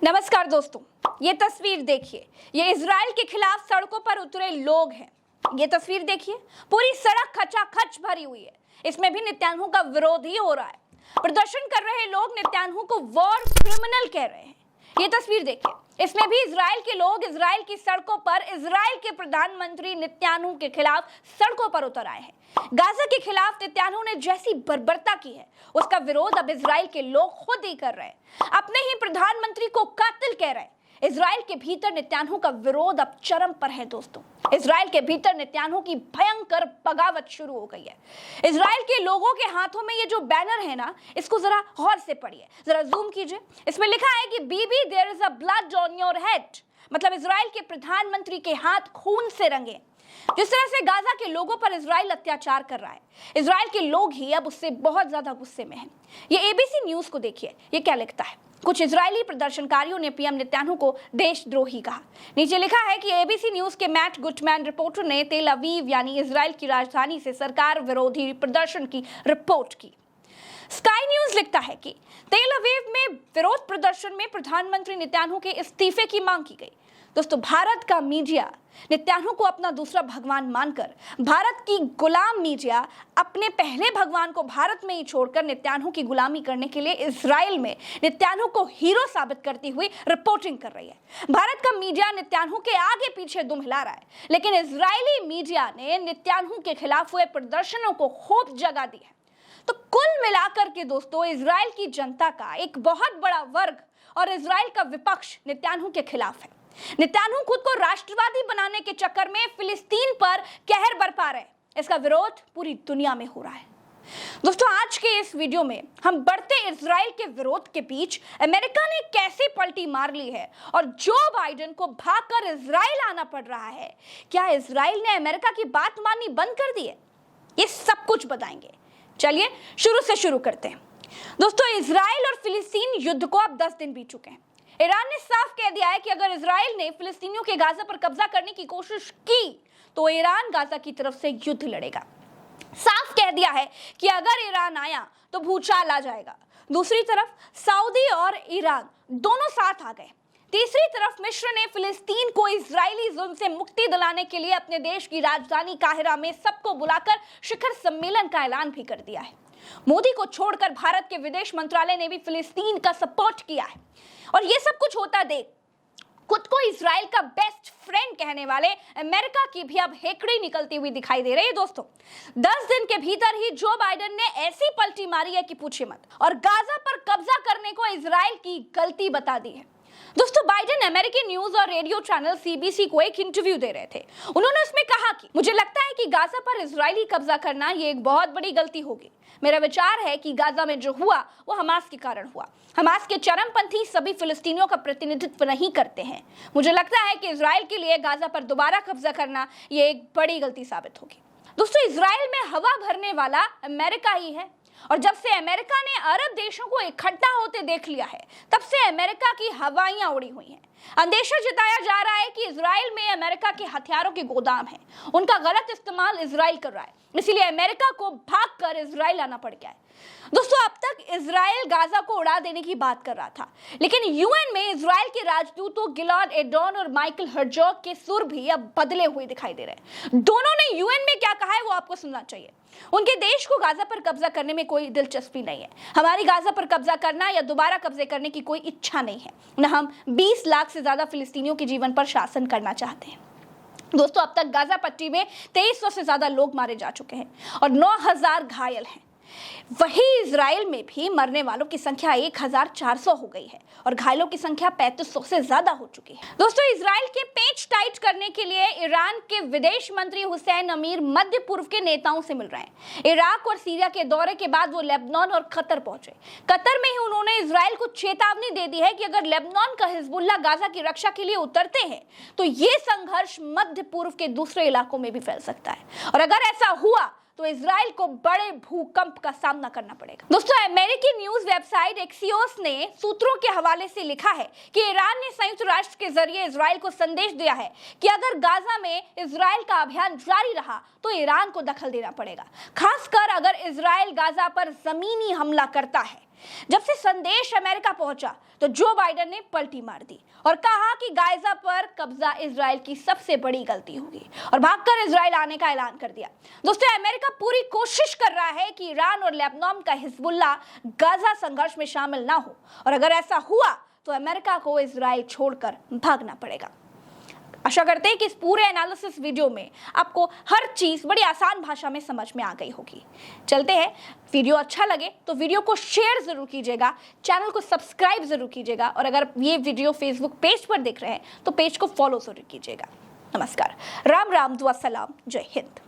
नमस्कार दोस्तों, ये तस्वीर देखिए। ये इजराइल के खिलाफ सड़कों पर उतरे लोग हैं। ये तस्वीर देखिए, पूरी सड़क खचाखच भरी हुई है। इसमें भी नेतन्याहू का विरोध ही हो रहा है। प्रदर्शन कर रहे लोग नेतन्याहू को वॉर क्रिमिनल कह रहे हैं। ये तस्वीर देखिए, इसमें भी इजराइल के लोग इजराइल की सड़कों पर इजराइल के प्रधानमंत्री नेतन्याहू के खिलाफ सड़कों पर उतर आए हैं। गाजा के खिलाफ नेतन्याहू ने जैसी बर्बरता की है, उसका विरोध अब इजराइल के लोग खुद ही कर रहे हैं। अपने ही प्रधानमंत्री को कातिल कह रहे हैं। इजराइल के भीतर नेतन्याहू का विरोध अब चरम पर है दोस्तों। इजराइल के भीतर नेतन्याहू की भयंकर बगावत शुरू हो गई है। इजराइल के लोगों के हाथों में ये जो बैनर है ना, इसको जरा गौर से पढ़िए, जरा जूम कीजिए। इसमें लिखा है कि Bibi there is a blood on your head, मतलब इजराइल के प्रधानमंत्री के हाथ खून से रंगे। जिस तरह से गाजा के लोगों पर इजराइल अत्याचार कर रहा है, इजराइल के लोग ही अब उससे बहुत ज्यादा गुस्से में हैं। ये एबीसी न्यूज को देखिए, ये क्या लिखता है। कुछ इजरायली प्रदर्शनकारियों ने पीएम नेतन्याहू को देशद्रोही कहा। नीचे लिखा है कि एबीसी न्यूज के मैट गुटमैन रिपोर्टर ने तेल अवीव यानी इजराइल की राजधानी से सरकार विरोधी प्रदर्शन की रिपोर्ट की। स्काई न्यूज लिखता है कि तेल अवीव में विरोध प्रदर्शन में प्रधानमंत्री नेतन्याहू के इस्तीफे की मांग की गई। दोस्तों, भारत का मीडिया नेतन्याहू को अपना दूसरा भगवान मानकर, भारत की गुलाम मीडिया अपने पहले भगवान को भारत में ही छोड़कर नेतन्याहू की गुलामी करने के लिए इजराइल में नेतन्याहू को हीरो साबित करती हुई रिपोर्टिंग कर रही है। भारत का मीडिया नेतन्याहू के आगे पीछे दुम हिला रहा है, लेकिन इजरायली मीडिया ने नेतन्याहू के खिलाफ हुए प्रदर्शनों को खूब जगह दी है। तो कुल मिलाकर के दोस्तों, इजराइल की जनता का एक बहुत बड़ा वर्ग और इजराइल का विपक्ष नेतन्याहू के खिलाफ है। नेतन्याहू खुद को राष्ट्रवादी बनाने के चक्कर में फिलिस्तीन पर कहर बरपा रहे हैं। इसका विरोध पूरी दुनिया में हो रहा है। दोस्तों, आज के इस वीडियो में हम बढ़ते इजराइल के विरोध के बीच अमेरिका ने कैसे पलटी मार ली है और जो बाइडेन को भागकर इजराइल आना पड़ रहा है, क्या इजराइल ने अमेरिका की बात माननी बंद कर दी है, ये सब कुछ बताएंगे। चलिए शुरू से शुरू करते हैं। दोस्तों, इजराइल और फिलिस्तीन युद्ध को अब 10 दिन बीत चुके हैं। ईरान ने साफ कह दिया है कि अगर इजराइल ने फिलिस्तीनियों के गाजा पर कब्जा करने की कोशिश की तो ईरान गाजा की तरफ से युद्ध लड़ेगा। साफ कह दिया है कि अगर ईरान आया तो भूचाल आ जाएगा। दूसरी तरफ सऊदी और ईरान दोनों साथ आ गए। तीसरी तरफ मिस्र ने फिलिस्तीन को इजरायली जुल्म से मुक्ति दिलाने के लिए अपने देश की राजधानी काहिरा में सबको बुलाकर शिखर सम्मेलन का ऐलान भी कर दिया है। मोदी को छोड़कर भारत के विदेश मंत्रालय ने भी फिलिस्तीन का सपोर्ट किया है। और ये सब कुछ होता देख खुद को इजराइल का बेस्ट फ्रेंड कहने वाले अमेरिका की भी अब हेकड़ी निकलती हुई दिखाई दे रही है। दोस्तों, 10 दिन के भीतर ही जो बाइडेन ने ऐसी पलटी मारी है कि पूछिए मत, और गाजा पर कब्जा करने को इजराइल की गलती बता दी है। दोस्तों, बाइडेन अमेरिकी न्यूज और रेडियो चैनल सीबीसी को एक इंटरव्यू दे रहे थे। उन्होंने उसमें कहा कि मुझे लगता है कि गाजा पर इजरायली कब्जा करना ये एक बहुत बड़ी गलती होगी। मेरा विचार है कि गाजा में जो हुआ वो हमास के कारण हुआ। हमास के चरमपंथी सभी फिलिस्तीनियों का प्रतिनिधित्व नहीं करते हैं। मुझे लगता है कि इजराइल के लिए गाजा पर दोबारा कब्जा करना ये एक बड़ी गलती साबित होगी। दोस्तों, इजराइल में हवा भरने वाला अमेरिका ही है, और जब से अमेरिका ने अरब देशों को इकट्ठा होते देख लिया है, तब से अमेरिका की हवाइयां उड़ी हुई हैं। अंदेशा जताया जा रहा है कि इजराइल में अमेरिका के हथियारों के गोदाम हैं। उनका गलत इस्तेमाल इजराइल कर रहा है, इसीलिए अमेरिका को भागकर इजराइल आना पड़ गया है। दोस्तों, अब तक इजराइल गाजा को उड़ा देने की बात कर रहा था, लेकिन यूएन में इजराइल के राजदूतों गिलाड एडोन और माइकल हर्जोग के सुर भी अब बदले हुए दिखाई दे रहे हैं। दोनों ने यूएन में क्या कहा है वो आपको सुनना चाहिए। उनके देश को गाजा पर कब्जा करने में कोई दिलचस्पी नहीं है। हमारी गाजा पर कब्जा करना या दोबारा कब्जे करने की कोई इच्छा नहीं है, न हम 20 लाख से ज्यादा फिलिस्तीनियों के जीवन पर शासन करना चाहते हैं। दोस्तों, अब तक गाजा पट्टी में 2300 से ज्यादा लोग मारे जा चुके हैं और 9000 घायल हैं। वही इजराइल में भी मरने वालों की संख्या 1400 हो गई है और घायलों की संख्या 3500 से ज्यादा हो चुकी है। दोस्तों, इजराइल के पेच टाइट करने के लिए ईरान के विदेश मंत्री हुसैन अमीर मध्य पूर्व के नेताओं से मिल रहे हैं। इराक और सीरिया के दौरे के बाद वो लेबनान और कतर पहुंचे। कतर में ही उन्होंने इजराइल को चेतावनी दे दी है कि अगर लेबनान का हिजबुल्लाह गाजा की रक्षा के लिए उतरते हैं तो ये संघर्ष मध्य पूर्व के दूसरे इलाकों में भी फैल सकता है, और अगर ऐसा हुआ तो इजराइल को बड़े भूकंप का सामना करना पड़ेगा। दोस्तों, अमेरिकी न्यूज वेबसाइट एक्सियोस ने सूत्रों के हवाले से लिखा है कि ईरान ने संयुक्त राष्ट्र के जरिए इजराइल को संदेश दिया है कि अगर गाजा में इजराइल का अभियान जारी रहा तो ईरान को दखल देना पड़ेगा, खासकर अगर इजराइल गाजा पर जमीनी हमला करता है। जब से संदेश अमेरिका पहुंचा तो जो बाइडेन ने पलटी मार दी और कहा कि गाजा पर कब्जा इजराइल की सबसे बड़ी गलती होगी और भागकर इजराइल आने का ऐलान कर दिया। दोस्तों, अमेरिका पूरी कोशिश कर रहा है कि ईरान और लेबनान का हिजबुल्लाह गाजा संघर्ष में शामिल ना हो और अगर ऐसा हुआ तो अमेरिका को इजराइल छोड़कर भागना पड़ेगा। आशा करते हैं कि इस पूरे एनालिसिस वीडियो में आपको हर चीज बड़ी आसान भाषा में समझ में आ गई होगी। चलते हैं, वीडियो अच्छा लगे तो वीडियो को शेयर जरूर कीजिएगा, चैनल को सब्सक्राइब जरूर कीजिएगा और अगर ये वीडियो फेसबुक पेज पर देख रहे हैं तो पेज को फॉलो जरूर कीजिएगा। नमस्कार, राम राम, दुआ सलाम, जय हिंद।